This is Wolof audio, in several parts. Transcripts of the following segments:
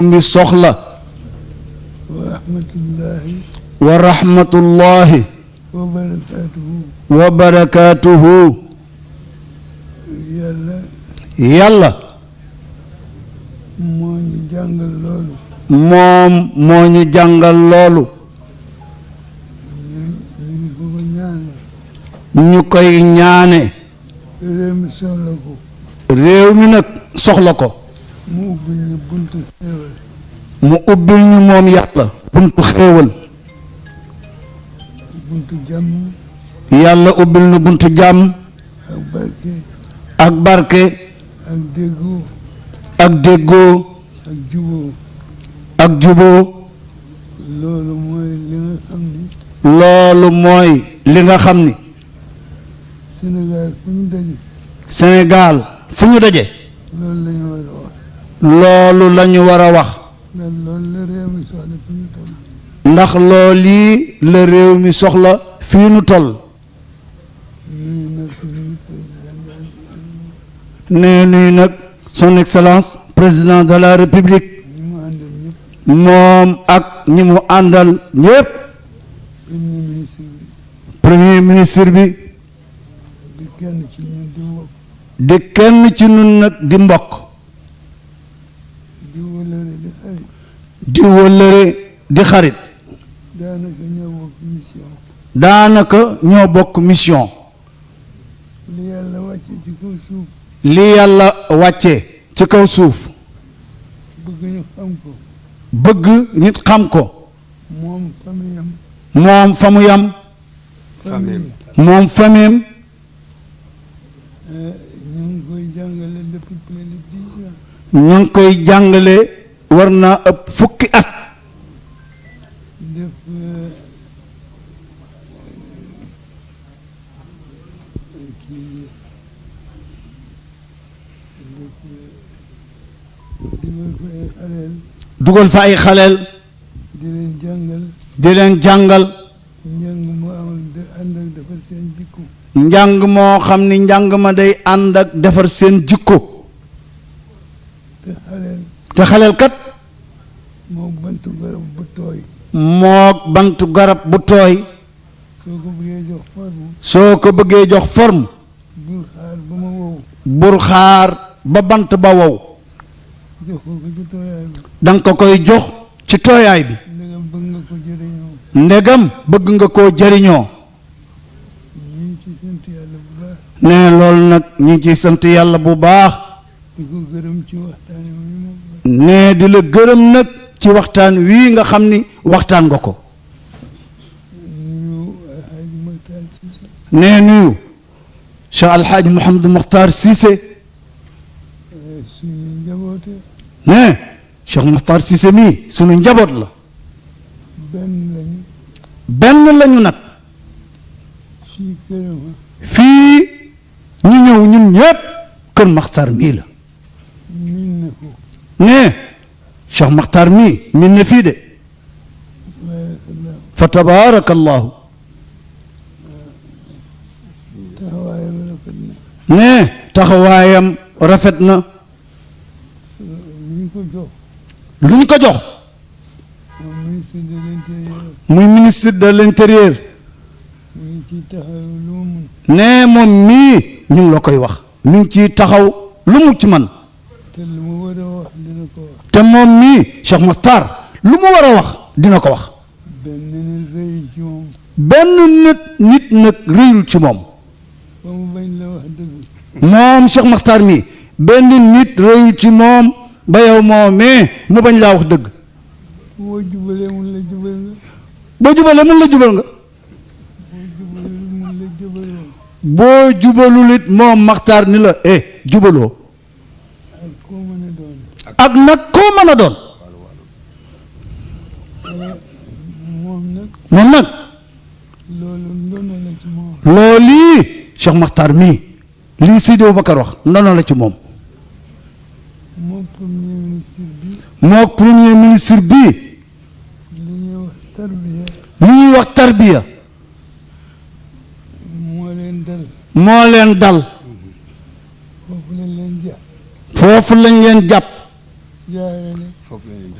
mi soxla wa rahmatullahi wa barakaatuhu yàlla moo ñu jàngal loolu. moom moo ñu jàngal loolu ñu koy ñaane réew mi soxla ko. réew mi nag soxla ko mu ubbil ñu buntu xéewal. mu ubbil ñu moom yàlla buntu xéewal buntu jàmm. yàlla ubbil ñu buntu jàmm ak barke. ak barke ak déggoo. ak déggoo ak juboo. ak juboo loolu mooy li nga xam ni. loolu mooy li nga xam ni Sénégal fu ñu daje. Sénégal fu ñu daje loolu la ñu war a wax. loolu la ñu war a wax ndax loolu la réew mi soxla fi ñu toll. ndax loolii la réew mi soxla fii nu toll nuyu nag suñu président. nee nuyu nag son excellence président de la république ñi mu àndal ñëpp. moom ak ñi mu àndal ñépp premier ministre bi. premier ministre bi di kenn ci ñun di mbokk. di kenn ci nun nag di mbokk di wëlëre di xarit. di wëllëre di xarit daanaka ñoo bokk mission. daanaka ñoo bokk mission li yàlla wàcce ci kaw suuf. li yàlla wàcce ci kaw suuf bëgg ñu xam ko. bëgg nit xam ko moom famiyam. moom fa mu yam famille. moom fameem ñu ngi koy jàngale depuis plus de 10 ans. ñu ngi koy jàngale war naa ëpp fukki at def kii dugal fa ay xaleel di leen jàngal. di leen jàngal njàng mu amul de ànd ak defar seen jikko. njàng moo xam ni njàng ma day ànd ak defar seen jikko te xaleel te xaleel kat moo bantu garab bu tooy. moo bantu garab bu tooy soo ko bëggee jox forme. soo ko bëggee jox forme bul xaar ba ma wow. bul xaar ba bant ba wow jox ko ci tooyaay bi. danga ko koy jox ci tooyaay bi ndegam bëgg nga ko jëriñoo. ndegam bëgg nga koo jariñoo ñu ngi ci sant yàlla bu baax. ne loolu nag ñu ngi ciy sant yàlla bu baax di ko gërëm ci waxtaan wi moom. ne di la gërëm nag ci waxtaan wii nga xam ni waxtaan nga ko ñu Alxaaji Makhtar Cissé. ne nuyu Cheikh Alxaaji Mouhamadou Mokhtar Cissé suñu njaboote. ne Cheikh Mokhtar Cissé mii sunu njaboot la benn lañu. benn lañu nag fii këram. fii ñu ñëw ñun ñépp kër Mokhtar mii la miin na ko. ne Cheikh Mokhtar mii min na fii de barakallahu. fa tabaarakallahu taxawaayam rafet na. ne taxawaayam rafet na ñu ko jox. lu ñu ko jox moom ministre de l'intérieur. muy ministre de l'intérieur mu ngi ciy taxaw lu mu mun. ne moom mii ñu ngi la koy wax mi ngi ciy taxaw lu mu ci man te lu mu war a wax dina ko wax. te moom mii Cheikh Mokhtar lu mu war a wax dina ko wax benn nit rëy ci moom. benn nit nag réyul ci moom ba mu bañ la wax dëgg. moom Cheikh Mokhtar mii benn nit réyul ci moom ba yow moomee mu bañ laa wax dëgg boo jubalee mun la jubal nga. boo jubalee mun la jubal nga boo jubalee mun la jubaloo. boo jubalul it moom Mokhtar ni la jubaloo ak koo mën a doon. ak nag koo mën a doon moom nag. moom nag loolu ndono la ci moom. loolii Cheikh Mokhtar mii lii Seydi Aboubacar wax ndono la ci moom moom premier ministre bi. moo premier ministre bii li ñuy wax tarbiya. li ñuy wax tarbiya moo leen dal. moo leen dal foofu lañ leen jàpp. foofu lañ leen jàpp jaarale.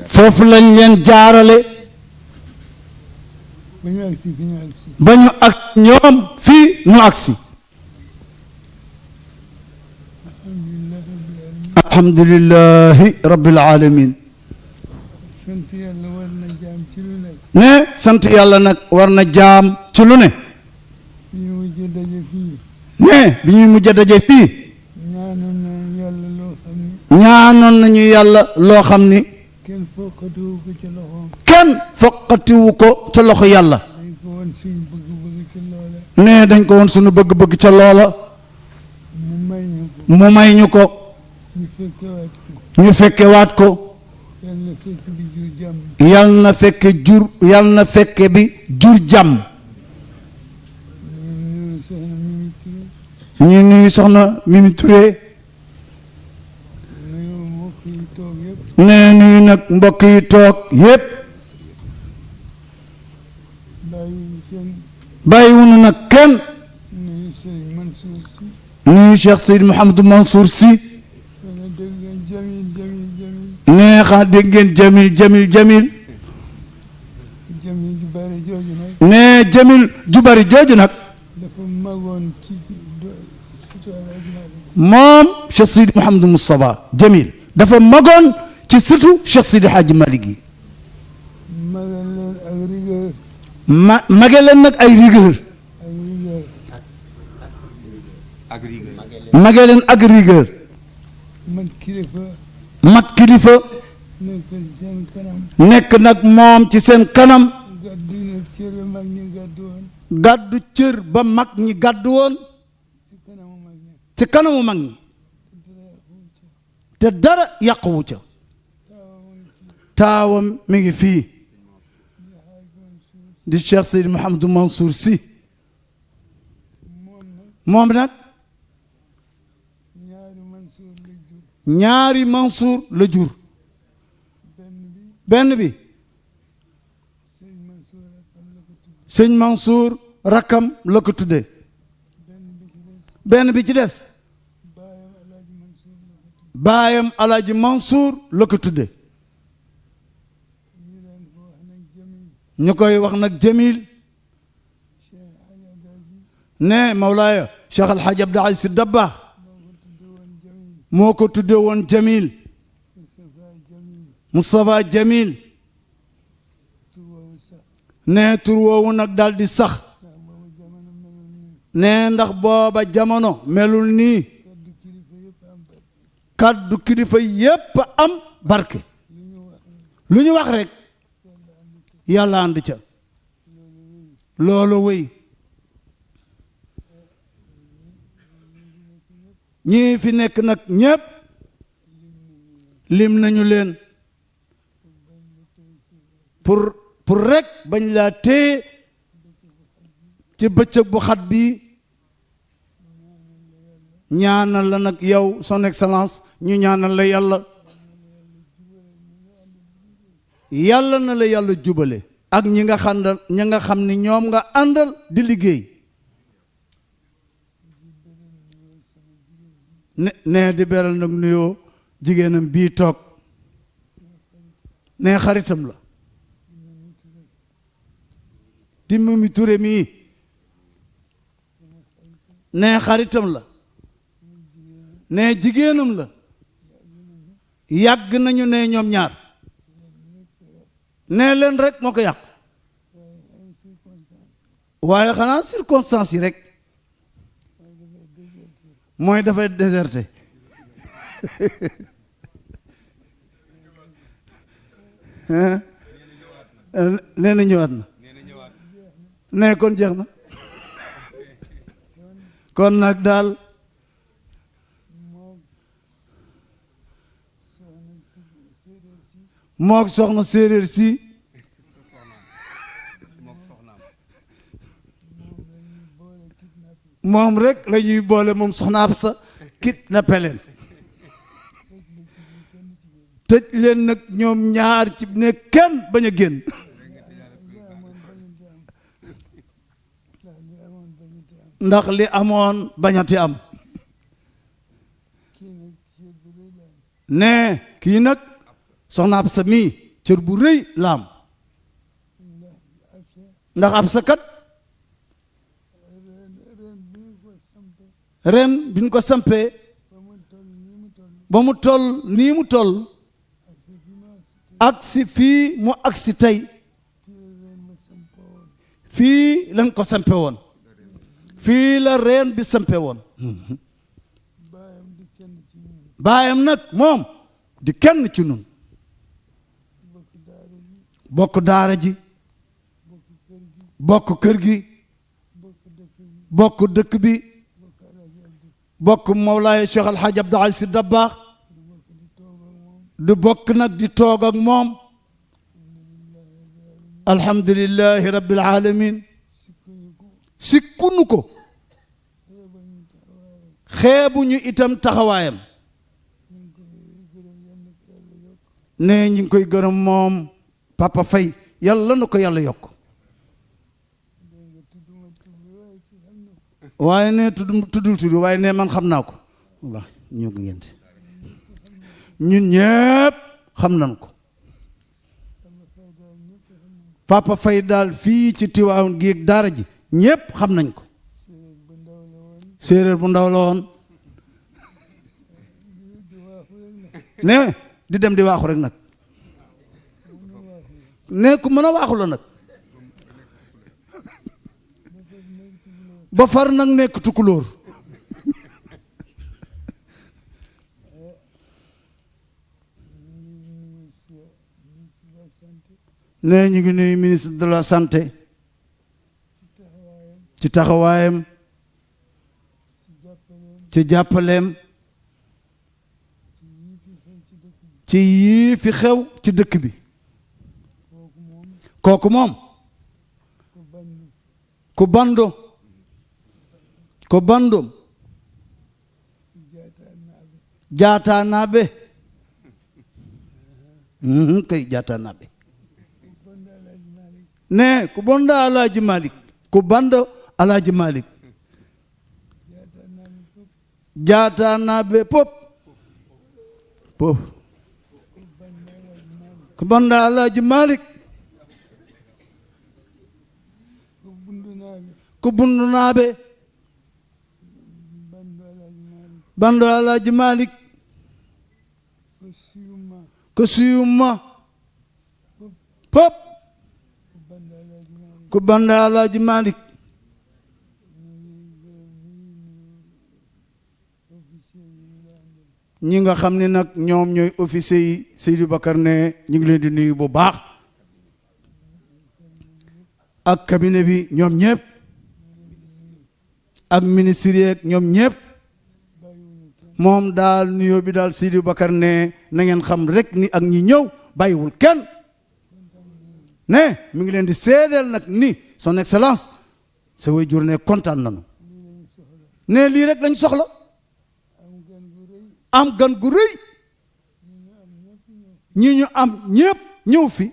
foofu lañ leen jaarale ba ñu agsi fi ñu agsi ba ñu ak ñoom fii ñu agsi alhamdulilah rabbil alamin alhamdulillahi rabbil alamin sant yàlla war na jaam ci lu nekk ne sant yàlla nag war na jaam ci lu ne ñu mujj daje fii ne bi ñuy mujj a daje fii ñaanoon na yàlla loo xam ne ñaanoon nañu yàlla loo xam ni kenn fokkatuwu ko ci loxoom kenn foqatiwu ko ca loxo yàlla dañ ko woon suñ bëgg-bëgg ci loola ne dañ ko woon sunu bëgg-bëgg ca loola mu may ñu ko mu may ñu ko ñu fekkewaat ko ñu fekkewaat ko yàlla fekk bi jur jàmm yal na fekke bi jur jàmm ñu nuyu soxna Mimi Touré ñu nuyu soxna Mimi Touré nuyu mbokk yi toog yëpp ne nuyu nag mbokk yi toog yépp bàyyi seen bàyyiwunu nag kenn nuyu Serigne Mansour Sy nuyu Cheikh Seyd Mouhamadou Mansour Sy wala dégg ngeen jamil neexa dégg ngeen jamil jamil jamil ju bari jooju nag ne jamil ju bari jooju nag dafa magoon ci surtout Alaaji Maalik moom Cheikh Sidi Mouhamadou Moustapha jamil dafa magoon ci surtout Cheikh Sidi Hadji Malick yi magal leen ak rigueur mage leen nag ay rigueur mage leen ak rigueur mat kilifa nekk ci seen kanam nekk nag moom ci seen kanam gàddu nag cër ba mag ñi gàddu woon gàddu cër ba mag ñi gàddu woon ci kanamu mag ñi ci kanamu mag ñi te dara yàquwu ca taawam mi ngi fii di Cheikh Seydi Mouhamadou Mansour Sy moom nag ñaari Mansour la jur benn bi sëñ Mansour rakkam la ko tudde benn bi ci des baayam Alaaji Mansour la ko tudde ñu koy wax nag Jamil ne Mawlaaya Cheikh Al Hadj Abdou Aziz Sy Dabakh moo ko tudde woon Jamil Moustapha Jamil ne tur woowu nag daal di sax ne ndax booba jamono melul nii kaddu kilifa yépp am barke lu ñu wax rek yàlla ànd ca loolu wéy ñii fi nekk nag ñépp lim nañu leen pour rek bañ laa téye ci bëccëg bu xat bi ñaanal la nag yow son excellence ñu ñaanal la yàlla yàlla na la yàlla jubale ak ñi nga xam ni ñoom nga àndal di liggéey ne di beral nag nuyoo jigéenam bii toog ne xaritam la di Mimi Touré mii ne xaritam la ne jigéenam la yàgg nañu ne ñoom ñaar ne leen rek moo ko yàq waaye xanaa circonstance yi rek mooy dafay déserté nee na ñëwaat na ne kon jeex na kon nag daal mook soxna séeréer si moom rek la ñuy boole moom soxna Absa kidnappé leen tëj leen nag ñoom ñaar ci ne kenn bañ a génn ndax li amoon bañati am ne kii nag soxna Absa mii cër bu rëy la am ndax ab sa kat ren bi ñu ko sampee ba mu toll nii mu toll agsi fii mu agsi tey fii lañ ko sampe woon fii la reen bi sampe woon baayam nag moom di kenn ci nun bokk daara ji bokk kër gi bokk dëkk bi bokk Mawlaay Cheikh Al Hadj Abdou Aziz Sy Dabakh du bokk nag di toog ak moom alhamdulillahi rabbil alamin sikkunu ko xeebuñu itam taxawaayam ne ñu ngi koy gërëm moom Papa Faye yàlla na ko yàlla yokk waaye ne tuddul tudd waaye ne man xam naa ko waaw ñoo ko ngente ñun ñëpp xam nañ ko Papa Faye daal fii ci Tiwaawan gi ak daara ji ñëpp xam nañ ko séeréer bu ndaw la woon ne di dem di waaxu rek nag ne ku mën a waaxu la nag ba far nag nekk tukulóor ne ñu ngi nuyu ministre de la santé ci taxawaayam ci jàppaleem ci yii fi xew ci dëkk bi kooku moom ku bando ko bandum jaatanaɓe kay jaatanaɓe ne ko bonɗo Alhaji Malick ko bando Alhaji Malick jaatanaɓe pop ko bonɗo Alhaji Malick ko bundunaɓe bando Alhaji Malick ko siyumma pop ko bando Alhaji Malick ñi nga xam ne nag ñoom ñooy officier yi Seydou Bakar ne ñu ngi leen di nuyu bu baax ak cabinet bi ñoom ñëpp ak ministre yeeg ñoom ñëpp moom daal nuyoo bi daal Seydou Bakar ne na ngeen xam rek ni ak ñi ñëw bàyyiwul kenn ne mi ngi leen di seedeel nag ni son excellence sa waajur ne kontaan nañu ne lii rek lañ soxla am gan gu rëy ñi ñu am ñëpp ñëw fi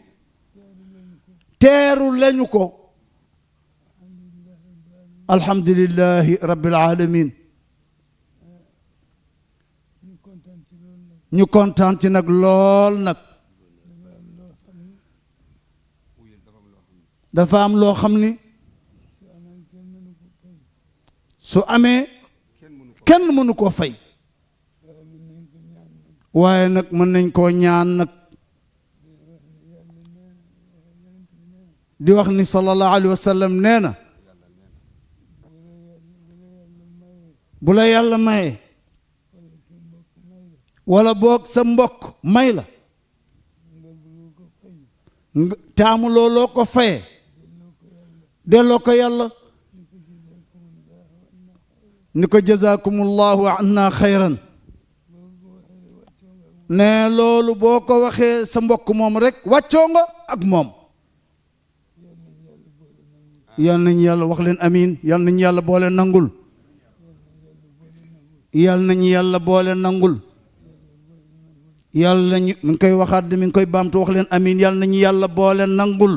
teeru lañu ko alhamdulillahi rabbil alamin ñu kontaan ci nag lool nag dafa am loo xam ni su amee kenn mënu koo fay waaye nag mën nañ koo ñaan nag di wax ni sallallahu alayhi wa sallam nee na bu la yàlla maye wala boog sa mbokk may la taamu looloo ko faye delloo ko yàlla ni ko jazakumullahu anna xayran ne loolu boo ko waxee sa mbokk moom rek wàccoo nga ak moom yal nañu yàlla wax leen amiin yal nañu yàlla boole nangul yal nañu yàlla boole nangul yàlla ñu mi ngi koy waxaat mi ngi koy baamtu wax leen amiin yal nañu yàlla boole nangul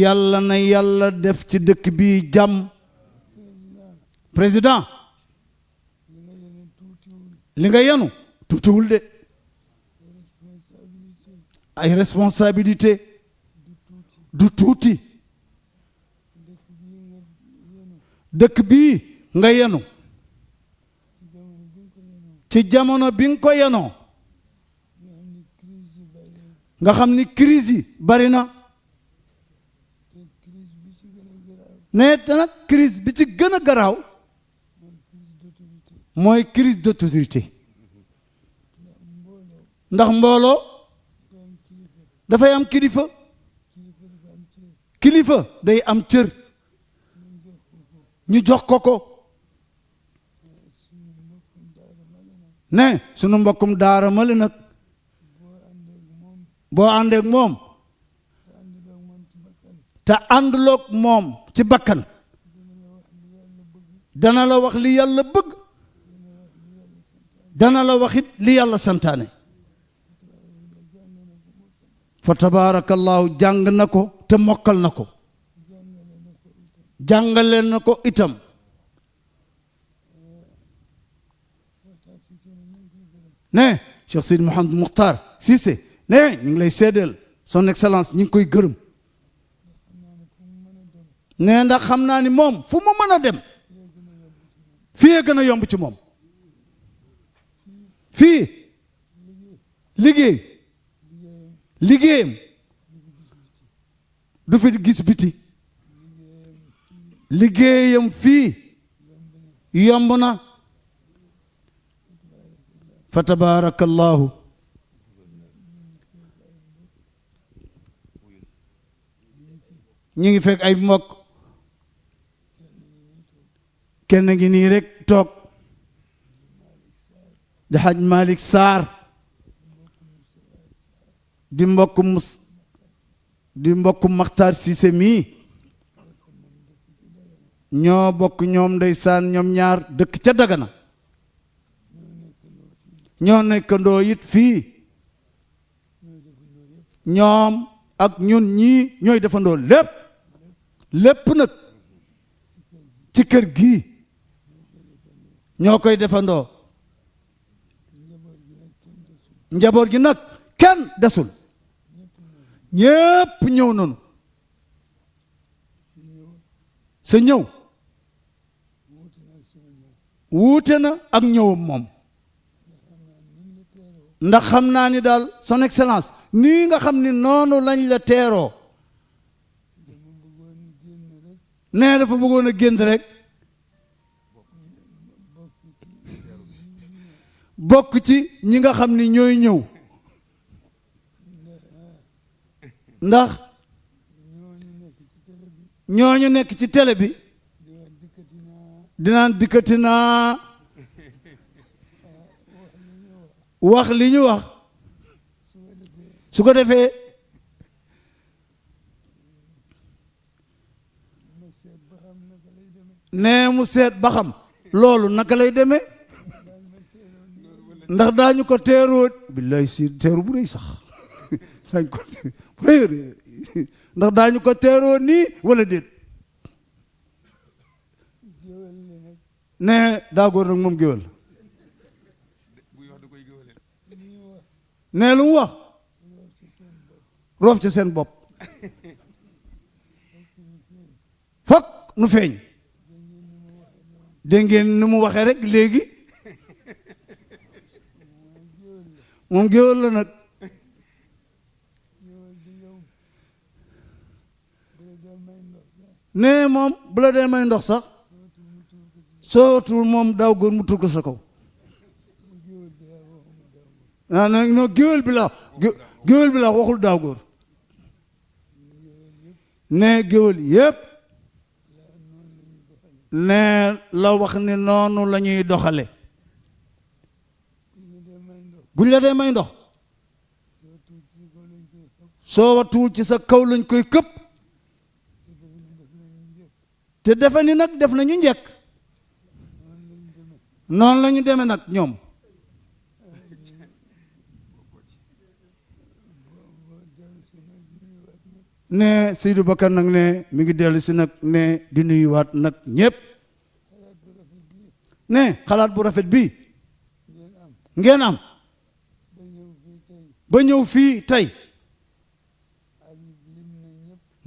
yàlla na yàlla def ci dëkk bi jàmm président li nga yenu tuutiwul de ay responsabilité du tuuti dëkk bii nga yenu ci jamono bi nga ko yenoo nga xam ni crise yi bari na ne te nag crise bi ci gën a garaaw mooy crise d'autorité ndax mbooloo dafay am kilifa kilifa day am cër ñu jox ko ne sunu mbokkum daara mali nag boo àndeek moom te ànduloog moom ci bakkan dana la wax li yàlla bëgg dana la waxit li yàlla santaane fa tabaarakallaahu jàng na ko te mokkal na ko jàngale na ko itam ne Cheikh Sidi Mouhamed Mukhtar Cissé ne ñu ngi lay seedeel son excellence ñu ngi koy gërëm ne ndax xam naa ni moom fu mu mën a dem fii gën a yomb ci moom fii liggéeyam du fi gis biti liggéeyam fii yomb na fa tabarakallahu ñu ngi fekk ay mbokk kenn ngi nii rek toog di Haj Malick Sarr di mbokk Makhtar Cissé mii ñoo bokk ñoom ndeysaan ñoom ñaar dëkk ca Dagana ñoo nekkandoo it fii ñoom ak ñun ñii ñooy defandoo lépp nag ci kër gii ñoo koy defandoo njaboot gi nag kenn desul ñépp ñëw nañu sa ñëw wuute na ak ñëwam moom ndax xam naa ni daal son excellence nii nga xam ni noonu lañ la teeroo nee dafa bëggoon a génn rek bokk ci ñi nga xam ni ñooy ñëw ndax ñooñu nekk ci télé bi dinaan dikkati naa wax li ñu wax su ko defee nee mu seet ba xam loolu naka lay demee ndax daañu ko teeroo billaay si teeru bu rëy sax daañu ko ndax daañu ko teeroo nii wala déet nee daagoor nag moom géwél nee lu mu wax roof ci seen bopp fokk nu feeñ dégg ngeen ni mu waxee rek léegi moom géwél la nag nee moom bu la dee may ndox sax sootul moom daaw góor mu tur ko sa kaw non géwél bi la waxul daaw góor nee géwél yépp nee la wax ni noonu la ñuy doxale buñ la dee may ndox soo watuwul ci sa kaw lañ koy këpp te defe ni nag def nañu njëkk noonu la ñu demee nag ñoom ne Seydou Bakar nag ne mi ngi dellu si nag ne di nuyuwaat nag ñépp ne xalaat bu rafet bii ngeen am ba ñëw fii tey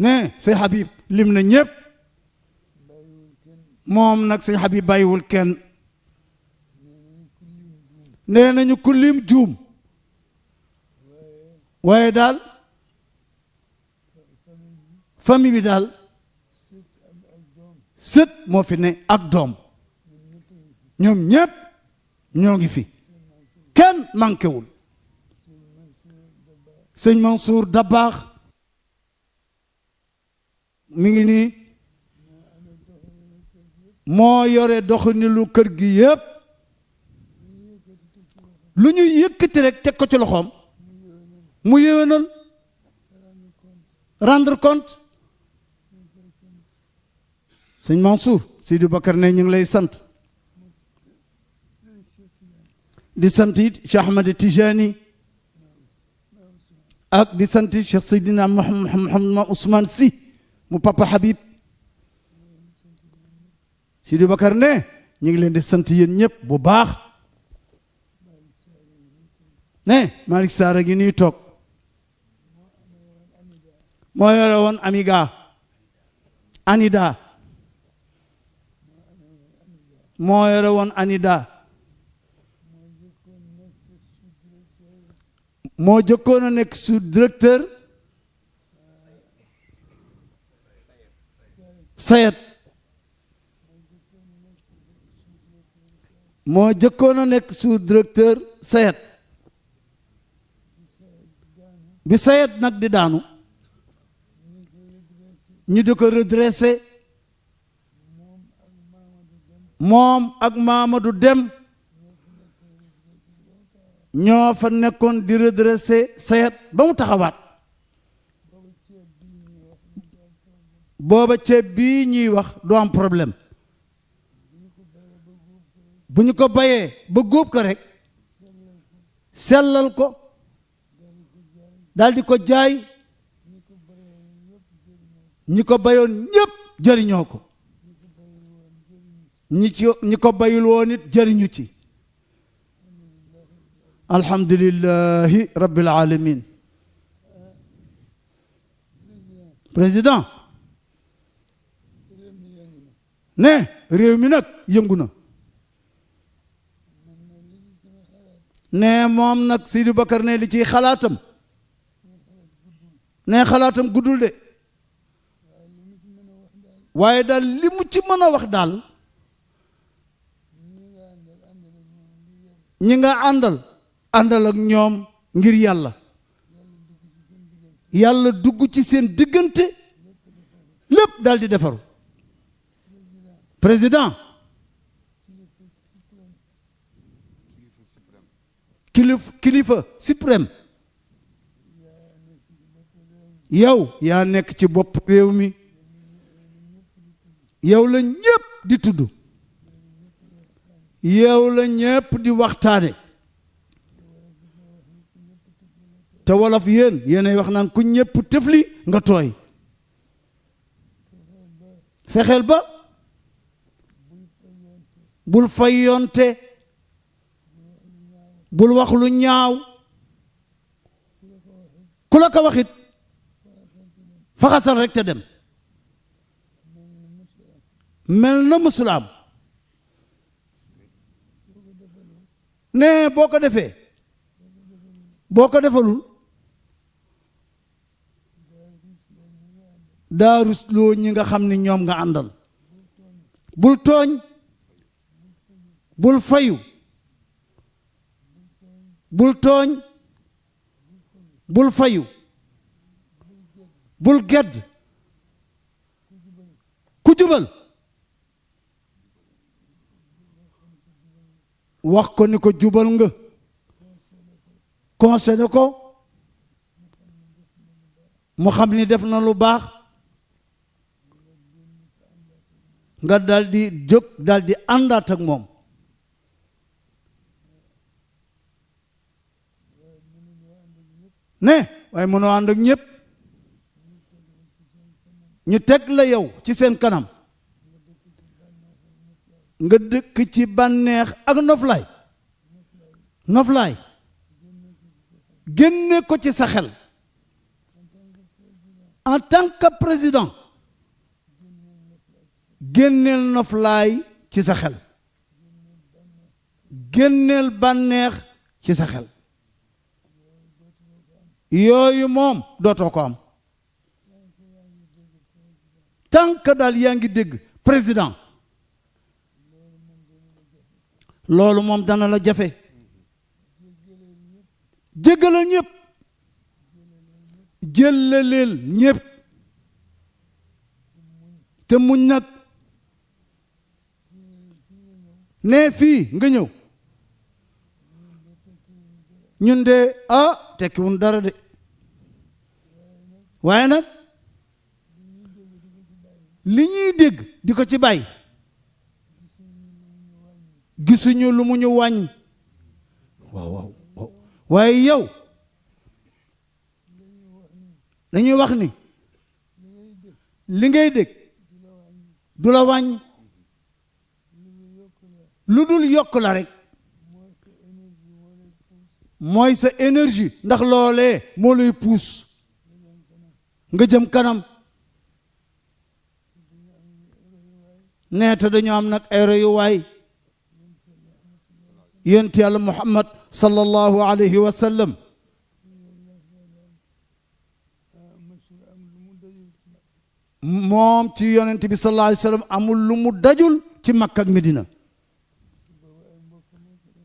ne sëñ Habib lim na ñëpp moom nag sëñ Habib bàyyiwul kenn nee nañu ku lim juum waaye daal famille bi daal sët moo fi ne ak doom ñoom ñëpp ñoo ngi fi kenn manquéwul sëñ Mansour Dabakh mi ngi nii moo yore doxalinu kër gi yëpp lu ñu yëkkati rek teg ko ci loxoom mu yéwénal rendre compte sëñ Mansour Sidi Bakar ne ñu ngi lay sant di sant it Cheikh Ahmed Tijani ak di sant it Cheikh Seydina Mouhamed Ousmane Sy mu papa Habib Sidi Bakar ne ñu ngi leen di sant yéen ñëpp bu baax ne Malick Sarr a ngi nii toog moo yore woon Amiga Anida moo yore woon Anida moo jëkkoon a nekk sous-directeur Sayet moo jëkkoon a nekk sous-directeur Sayet bi Sayet nag di daanu ñu di ko redressé moom ak Mamadou Dem ñoo fa nekkoon di redressé Sayet ba mu taxawaat booba ceeb bii ñuy wax du am problème bu ñu ko bayee ba góob ko rek sellal ko daldi ko jaay ñi ko bayoon ñépp jëriñoo ko ñi ko bayul woon it jëriñu ci alhamdulillahi rabbil alamin président ne réew mi nag yëngu na ne moom nag Sidi Bakar ne li ciy xalaatam ne xalaatam guddul de waaye daal li mu ci mën a wax daal ñi nga àndal ak ñoom ngir yàlla yàlla dugg ci seen diggante lépp daal di defaru président kilifa suprême yow yaa nekk ci bopp réew mi yow la ñépp di tudd yow la ñépp di waxtaane te wolof yéenay wax naan ku ñépp tëfli nga tooy fexeel ba bul fayonte bul wax lu ñaaw ku la ko waxit faxasal rek te dem mel na musulaam ne boo ko defee boo ko defalul daa rusloo ñi nga xam ne ñoom nga àndal bul tooñ bul fayu bul tooñ bul fayu bul gedd ku jubal wax ko ni ko jubal nga conseillé ko mu xam ni def na lu baax nga daldi jóg daldi àndaat ak moom ne waaye mënoo ànd ak ñépp ñu teg la yow ci seen kanam nga dëkk ci bànneex ak noflaay génne ko ci sa xel en tant que président génneel noflaay ci sa xel génneel bànneex ci sa xel yooyu moom dootoo ko am tant que daal yaa ngi dégg président loolu moom dana la jafe jéggalal ñëpp jëllaleel ñëpp te muñ nag ne fii nga ñëw ñun de tekkiwun dara de waaye nag li ñuy dégg di ko ci bàyyi gisuñu lu mu ñu wàññ waaw waaye yow dañuy wax ni li ngay dégg du la wàññ lu dul yokk la rek mooy sa énergie ndax loolee moo lay puus nga jëm kanam nee te dañu am nag ay royuwaay yonent Yàlla Muhammad sallallahu alayhi wa sallam moom ci yonent bi sallallahu alayhi wa sallam amul lu mu dajul ci Makka ak Medina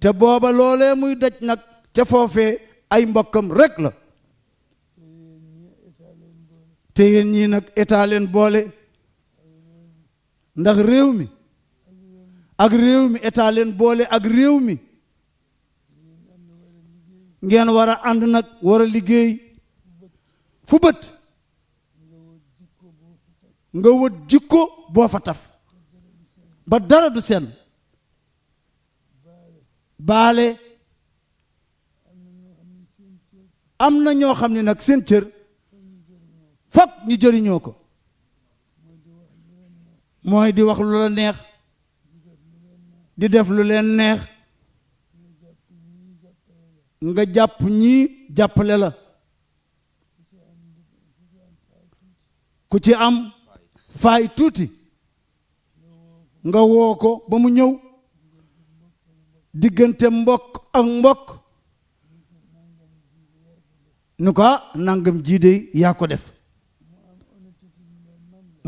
te booba loolee muy daj nag ca foofee ay mbokkam rek la te yéen ñii nag état leen boole ndax réew mi ak réew mi état leen boole ak réew mi ngeen war a ànd nag war a liggéey fu bët nga wët jikko boo fa taf ba dara du seen baale am na ñoo xam ne nag seen cër fokk ñu jëriñoo ko mooy di wax lu la neex di def lu leen neex nga jàpp ñii jàppale la ku ci am faay tuuti nga woo ko ba mu ñëw diggante mbokk ak mbokk ni ko nangam jiide yaa ko def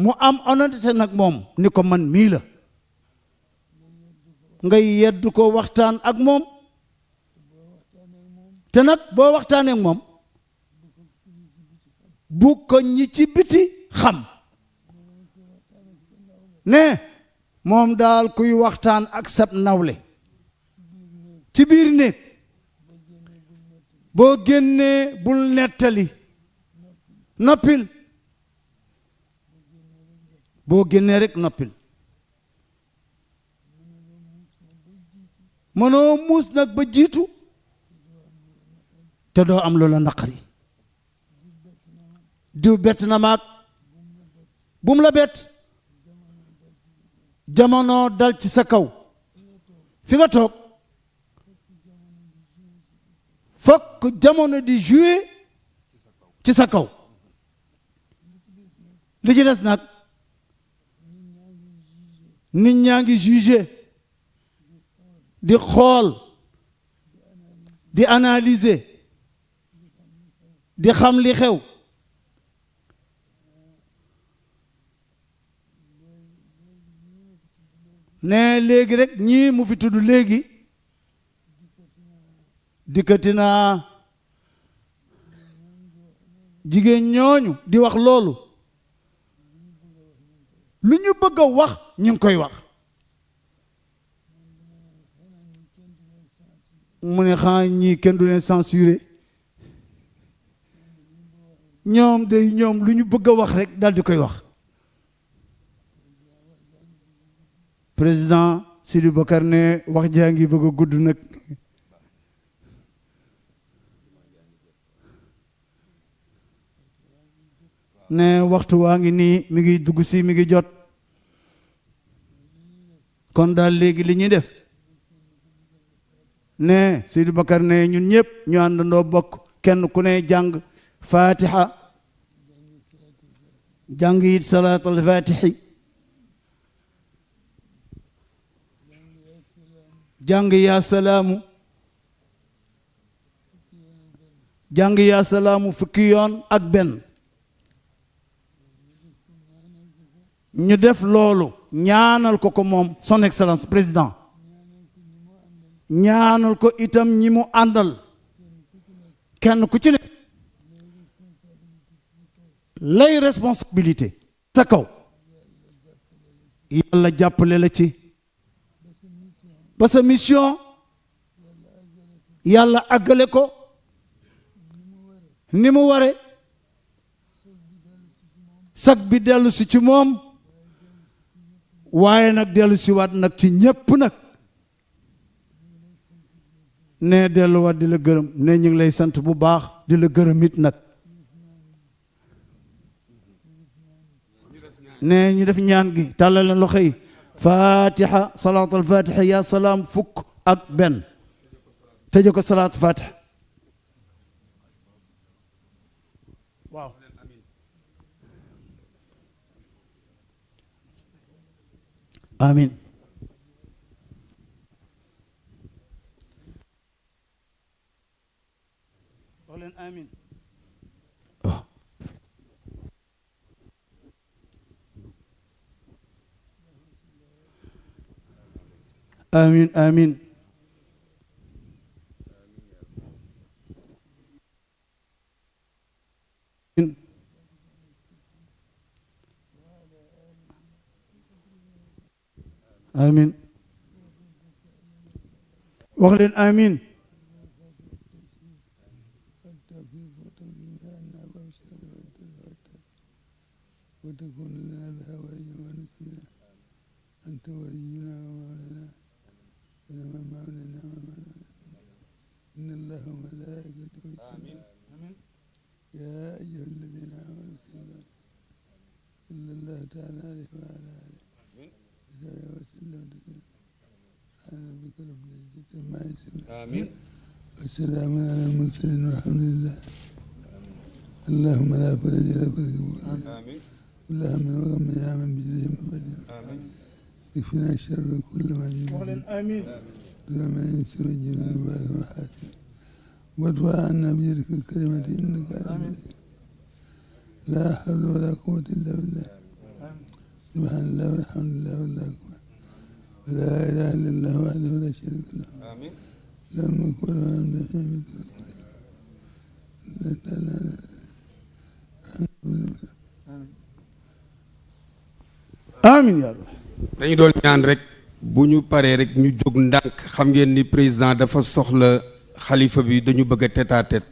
mu am honnêteté nag moom ni ko man mii la ngay yeddu ko waxtaan ak moom te nag boo waxtaanee ak moom bu ko ñi ci biti xam ne moom daal kuy waxtaan ak sab nawle ci biir néeg boo génnee bul nettali noppil boo génnee rek noppil mënoo muus nag ba jiitu te doo am loola naqari diw bett na maag bum la bett jamono dal ci sa kaw fi nga toog fokk jamono di jouer ci sa kaw li ci des nag nit ñaa ngi juger di xool di analyser di xam li xew ne léegi rek ñii mu fi tudd léegi dikkati naa jigéen ñooñu di wax loolu lu ñu bëgg a wax ñu ngi koy wax mu ne xanaa ñii kenn du leen censuré ñoom day ñoom lu ñu bëgg a wax rek daal di koy wax président Sidi Bakar ne wax jaa ngi bëgg a gudd nag ne waxtu waa ngi nii mi ngi dugg si mi ngi jot kon daal léegi li ñuy def ne Sidi Bakar ne ñun ñëpp ñu àndandoo bokk kenn ku ne jàng fatiha jàng it salaatul fatihi jàng yaa salaamu jàng yaa salaamu fukki yoon ak benn ñu def loolu ñaanal ko ko moom son excellence président ñaanal ko itam ñi mu àndal kenn ku ci ne lay responsabilité sa kaw yàlla jàppale la ci ba sa mission yàlla àggale ko ni mu ware sag bi dellu si ci moom waaye nag dellu si waat nag ci ñépp nag ne delluwaat di la gërëm ne ñu ngi lay sant bu baax di la gërëm it nag ne ñu def ñaan gi tàllal leen loxo yi fatiha salaatul fatiha ya salaam fukk ak benn tëje ko salaatu fatiha waaw amin wax leen amin amin amin amin wax leen amin وتكون لنا بها وليا ونصيرا أنت ولينا ومولانا ونعم المولى نعم المولى إن الله وملائكته يصلون يا أيها الذين آمنوا صلوا صلى الله تعالى عليه وعلى آله وسلم تسليما سبحان ربك رب العزة عما يصفون آمين والسلام على المرسلين والحمد لله اللهم لا فرج لا فرج آمين كل هم وغم يا من بجرهم أبدا اكفنا الشر كل ما جبنا آمين كل ما ينسر الجن الباقي وحاسب وادفع عنا بيدك الكلمة إنك آمين لا حول ولا قوة إلا بالله سبحان الله والحمد لله والله أكبر ولا إله إلا الله وحده لا شريك له آمين له الملك وله الحمد amin yaa rabbi dañu doon ñaan rek bu ñu paree rek ñu jóg ndànk xam ngeen ni président dafa soxla xalifa bi dañu bëgg a tête à tête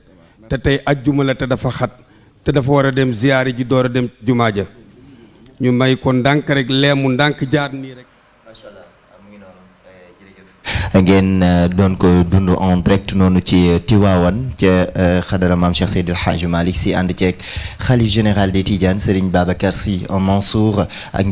te tey ajjuma la te dafa xat te dafa war a dem ziyaari ji door a dem jumaa ja ñu may ko ndànk rek leemu ndànk jaar nii rek. macha allah mu ngi noonu jërëjëf. ngeen doon ko dund en direct noonu ci Tiwaawan ca xadara maam Cheikh Seydil Hadji Malick Sy ànd ceeg xalif général des Tidianes Serigne Babacar Sy Mansour ak